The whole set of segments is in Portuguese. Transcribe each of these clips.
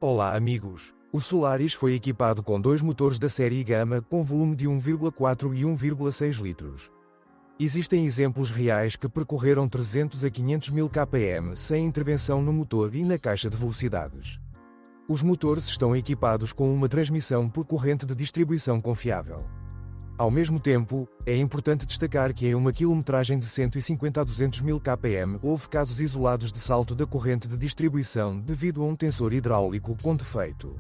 Olá amigos! O Solaris foi equipado com dois motores da série Gama com volume de 1,4 e 1,6 litros. Existem exemplos reais que percorreram 300 a 500 mil km sem intervenção no motor e na caixa de velocidades. Os motores estão equipados com uma transmissão por corrente de distribuição confiável. Ao mesmo tempo, é importante destacar que em uma quilometragem de 150 a 200 mil km houve casos isolados de salto da corrente de distribuição devido a um tensor hidráulico com defeito.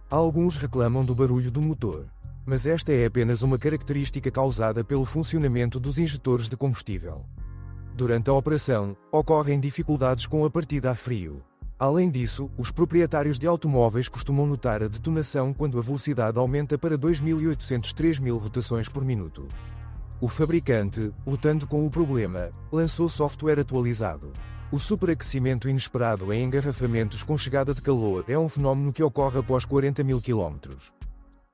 Alguns reclamam do barulho do motor, mas esta é apenas uma característica causada pelo funcionamento dos injetores de combustível. Durante a operação, ocorrem dificuldades com a partida a frio. Além disso, os proprietários de automóveis costumam notar a detonação quando a velocidade aumenta para 2.800-3.000 rotações por minuto. O fabricante, lutando com o problema, lançou software atualizado. O superaquecimento inesperado em engarrafamentos com chegada de calor é um fenómeno que ocorre após 40 mil km.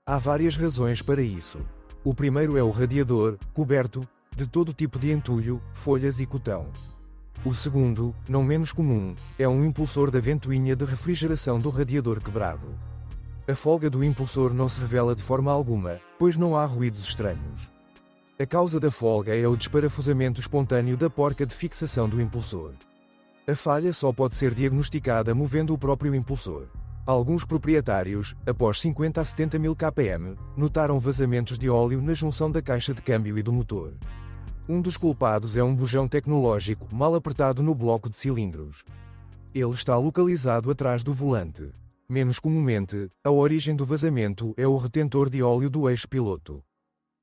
Há várias razões para isso. O primeiro é o radiador, coberto de todo tipo de entulho, folhas e cotão. O segundo, não menos comum, é um impulsor da ventoinha de refrigeração do radiador quebrado. A folga do impulsor não se revela de forma alguma, pois não há ruídos estranhos. A causa da folga é o desparafusamento espontâneo da porca de fixação do impulsor. A falha só pode ser diagnosticada movendo o próprio impulsor. Alguns proprietários, após 50 a 70 mil km, notaram vazamentos de óleo na junção da caixa de câmbio e do motor. Um dos culpados é um bujão tecnológico mal apertado no bloco de cilindros. Ele está localizado atrás do volante. Menos comumente, a origem do vazamento é o retentor de óleo do eixo piloto.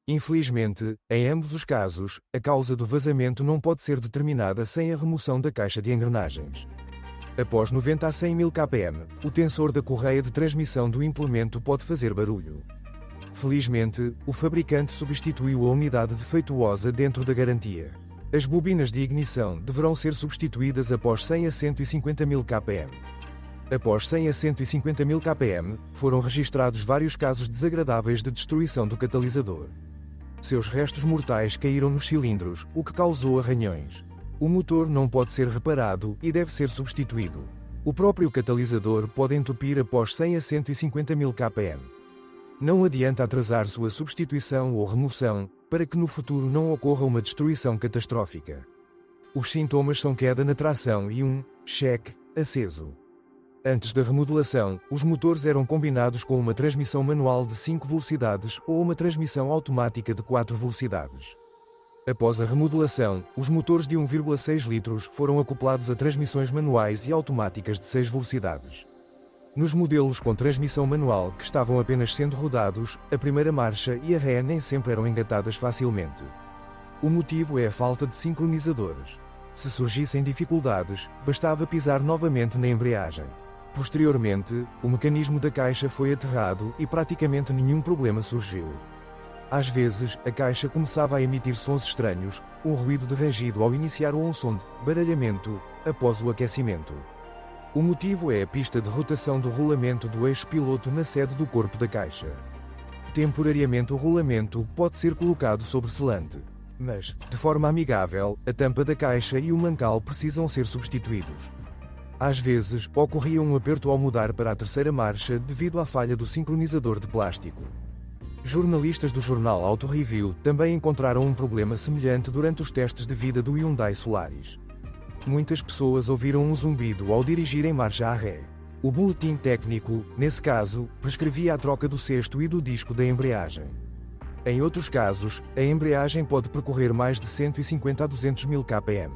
Infelizmente, em ambos os casos, a causa do vazamento não pode ser determinada sem a remoção da caixa de engrenagens. Após 90 a 100 mil km, o tensor da correia de transmissão do implemento pode fazer barulho. Felizmente, o fabricante substituiu a unidade defeituosa dentro da garantia. As bobinas de ignição deverão ser substituídas após 100 a 150 mil km. Após 100 a 150 mil km, foram registrados vários casos desagradáveis de destruição do catalisador. Seus restos mortais caíram nos cilindros, o que causou arranhões. O motor não pode ser reparado e deve ser substituído. O próprio catalisador pode entupir após 100 a 150 mil km. Não adianta atrasar sua substituição ou remoção, para que no futuro não ocorra uma destruição catastrófica. Os sintomas são queda na tração e um cheque aceso. Antes da remodelação, os motores eram combinados com uma transmissão manual de 5 velocidades ou uma transmissão automática de 4 velocidades. Após a remodelação, os motores de 1,6 litros foram acoplados a transmissões manuais e automáticas de 6 velocidades. Nos modelos com transmissão manual que estavam apenas sendo rodados, a primeira marcha e a ré nem sempre eram engatadas facilmente. O motivo é a falta de sincronizadores. Se surgissem dificuldades, bastava pisar novamente na embreagem. Posteriormente, o mecanismo da caixa foi aterrado e praticamente nenhum problema surgiu. Às vezes, a caixa começava a emitir sons estranhos, um ruído de rangido ao iniciar ou um som de baralhamento após o aquecimento. O motivo é a pista de rotação do rolamento do eixo piloto na sede do corpo da caixa. Temporariamente o rolamento pode ser colocado sobre selante, mas, de forma amigável, a tampa da caixa e o mancal precisam ser substituídos. Às vezes, ocorria um aperto ao mudar para a terceira marcha devido à falha do sincronizador de plástico. Jornalistas do jornal Auto Review também encontraram um problema semelhante durante os testes de vida do Hyundai Solaris. Muitas pessoas ouviram um zumbido ao dirigir em marcha à ré. O boletim técnico, nesse caso, prescrevia a troca do cesto e do disco da embreagem. Em outros casos, a embreagem pode percorrer mais de 150 a 200 mil km.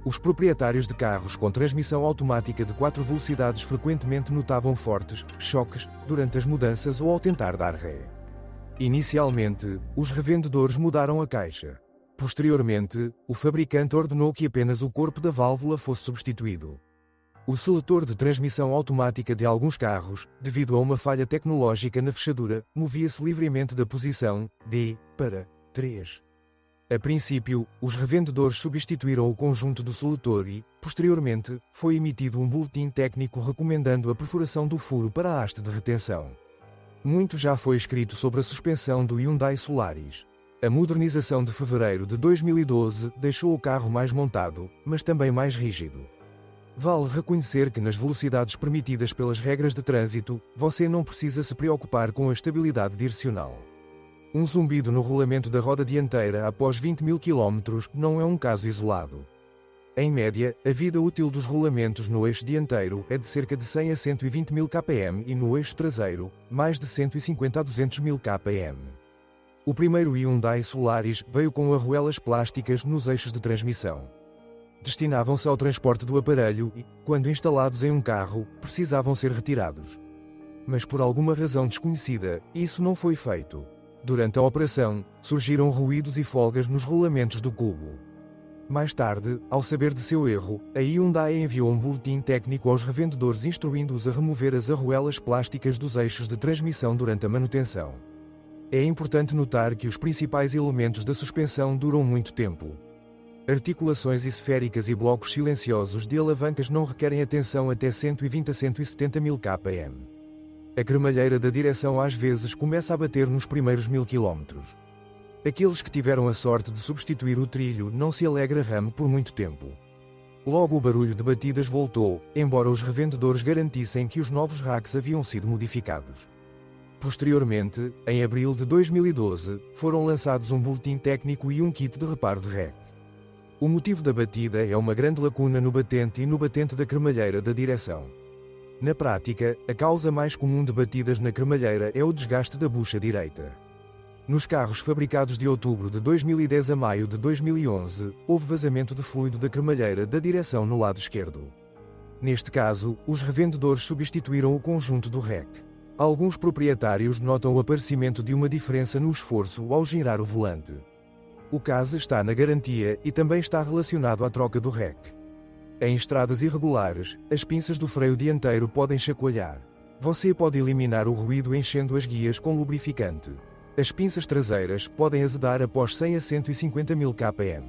Os proprietários de carros com transmissão automática de 4 velocidades frequentemente notavam fortes choques durante as mudanças ou ao tentar dar ré. Inicialmente, os revendedores mudaram a caixa. Posteriormente, o fabricante ordenou que apenas o corpo da válvula fosse substituído. O seletor de transmissão automática de alguns carros, devido a uma falha tecnológica na fechadura, movia-se livremente da posição D para 3. A princípio, os revendedores substituíram o conjunto do seletor e, posteriormente, foi emitido um boletim técnico recomendando a perfuração do furo para a haste de retenção. Muito já foi escrito sobre a suspensão do Hyundai Solaris. A modernização de fevereiro de 2012 deixou o carro mais montado, mas também mais rígido. Vale reconhecer que nas velocidades permitidas pelas regras de trânsito, você não precisa se preocupar com a estabilidade direcional. Um zumbido no rolamento da roda dianteira após 20.000 km não é um caso isolado. Em média, a vida útil dos rolamentos no eixo dianteiro é de cerca de 100 a 120.000 km e no eixo traseiro, mais de 150 a 200.000 km. O primeiro Hyundai Solaris veio com arruelas plásticas nos eixos de transmissão. Destinavam-se ao transporte do aparelho e, quando instalados em um carro, precisavam ser retirados. Mas por alguma razão desconhecida, isso não foi feito. Durante a operação, surgiram ruídos e folgas nos rolamentos do cubo. Mais tarde, ao saber de seu erro, a Hyundai enviou um boletim técnico aos revendedores instruindo-os a remover as arruelas plásticas dos eixos de transmissão durante a manutenção. É importante notar que os principais elementos da suspensão duram muito tempo. Articulações esféricas e blocos silenciosos de alavancas não requerem atenção até 120 a 170.000 km. A cremalheira da direção às vezes começa a bater nos primeiros 1000 km. Aqueles que tiveram a sorte de substituir o trilho não se alegra RAM por muito tempo. Logo o barulho de batidas voltou, embora os revendedores garantissem que os novos racks haviam sido modificados. Posteriormente, em abril de 2012, foram lançados um boletim técnico e um kit de reparo de rack. O motivo da batida é uma grande lacuna no batente e no batente da cremalheira da direção. Na prática, a causa mais comum de batidas na cremalheira é o desgaste da bucha direita. Nos carros fabricados de outubro de 2010 a maio de 2011, houve vazamento de fluido da cremalheira da direção no lado esquerdo. Neste caso, os revendedores substituíram o conjunto do rack. Alguns proprietários notam o aparecimento de uma diferença no esforço ao girar o volante. O caso está na garantia e também está relacionado à troca do rack. Em estradas irregulares, as pinças do freio dianteiro podem chacoalhar. Você pode eliminar o ruído enchendo as guias com lubrificante. As pinças traseiras podem azedar após 100 a 150.000 km.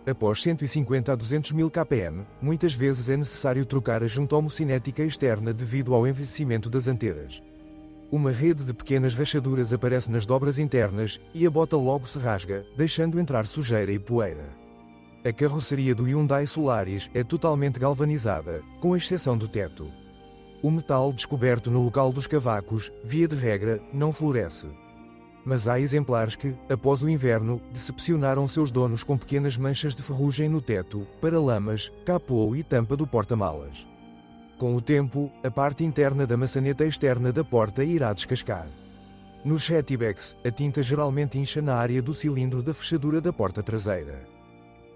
Após 150 a 200.000 km, muitas vezes é necessário trocar a junta homocinética externa devido ao envelhecimento das anteras. Uma rede de pequenas rachaduras aparece nas dobras internas, e a bota logo se rasga, deixando entrar sujeira e poeira. A carroceria do Hyundai Solaris é totalmente galvanizada, com exceção do teto. O metal descoberto no local dos cavacos, via de regra, não floresce. Mas há exemplares que, após o inverno, decepcionaram seus donos com pequenas manchas de ferrugem no teto, paralamas, capô e tampa do porta-malas. Com o tempo, a parte interna da maçaneta externa da porta irá descascar. Nos hatchbacks, a tinta geralmente incha na área do cilindro da fechadura da porta traseira.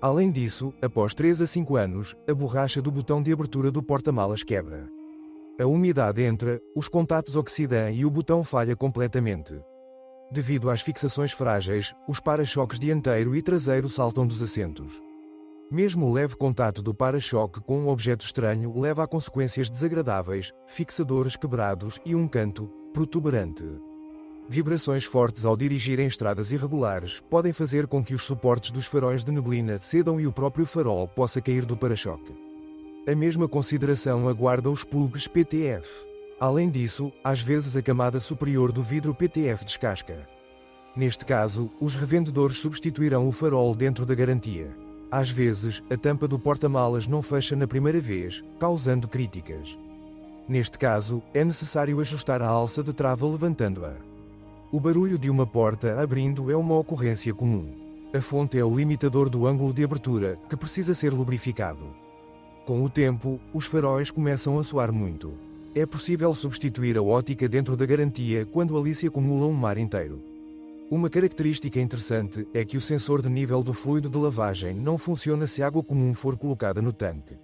Além disso, após 3 a 5 anos, a borracha do botão de abertura do porta-malas quebra. A umidade entra, os contatos oxidam e o botão falha completamente. Devido às fixações frágeis, os para-choques dianteiro e traseiro saltam dos assentos. Mesmo o leve contato do para-choque com um objeto estranho leva a consequências desagradáveis, fixadores quebrados e um canto protuberante. Vibrações fortes ao dirigir em estradas irregulares podem fazer com que os suportes dos faróis de neblina cedam e o próprio farol possa cair do para-choque. A mesma consideração aguarda os plugs PTF. Além disso, às vezes a camada superior do vidro PTF descasca. Neste caso, os revendedores substituirão o farol dentro da garantia. Às vezes, a tampa do porta-malas não fecha na primeira vez, causando críticas. Neste caso, é necessário ajustar a alça de trava levantando-a. O barulho de uma porta abrindo é uma ocorrência comum. A fonte é o limitador do ângulo de abertura, que precisa ser lubrificado. Com o tempo, os faróis começam a soar muito. É possível substituir a ótica dentro da garantia quando ali se acumula um mar inteiro. Uma característica interessante é que o sensor de nível do fluido de lavagem não funciona se água comum for colocada no tanque.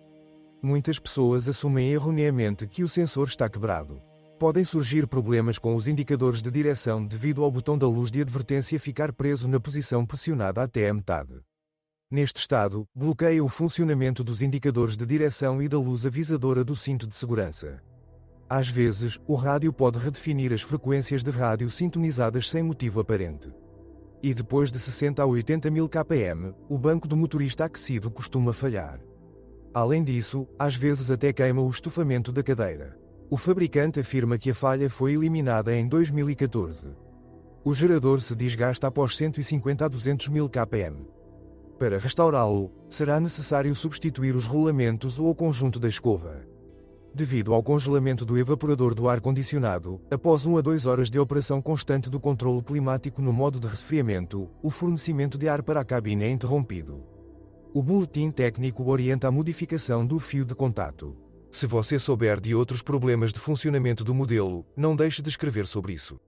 Muitas pessoas assumem erroneamente que o sensor está quebrado. Podem surgir problemas com os indicadores de direção devido ao botão da luz de advertência ficar preso na posição pressionada até a metade. Neste estado, bloqueia o funcionamento dos indicadores de direção e da luz avisadora do cinto de segurança. Às vezes, o rádio pode redefinir as frequências de rádio sintonizadas sem motivo aparente. E depois de 60 a 80.000 km, o banco do motorista aquecido costuma falhar. Além disso, às vezes até queima o estofamento da cadeira. O fabricante afirma que a falha foi eliminada em 2014. O gerador se desgasta após 150 a 200.000 km. Para restaurá-lo, será necessário substituir os rolamentos ou o conjunto da escova. Devido ao congelamento do evaporador do ar-condicionado, após 1 a 2 horas de operação constante do controlo climático no modo de resfriamento, o fornecimento de ar para a cabine é interrompido. O boletim técnico orienta a modificação do fio de contato. Se você souber de outros problemas de funcionamento do modelo, não deixe de escrever sobre isso.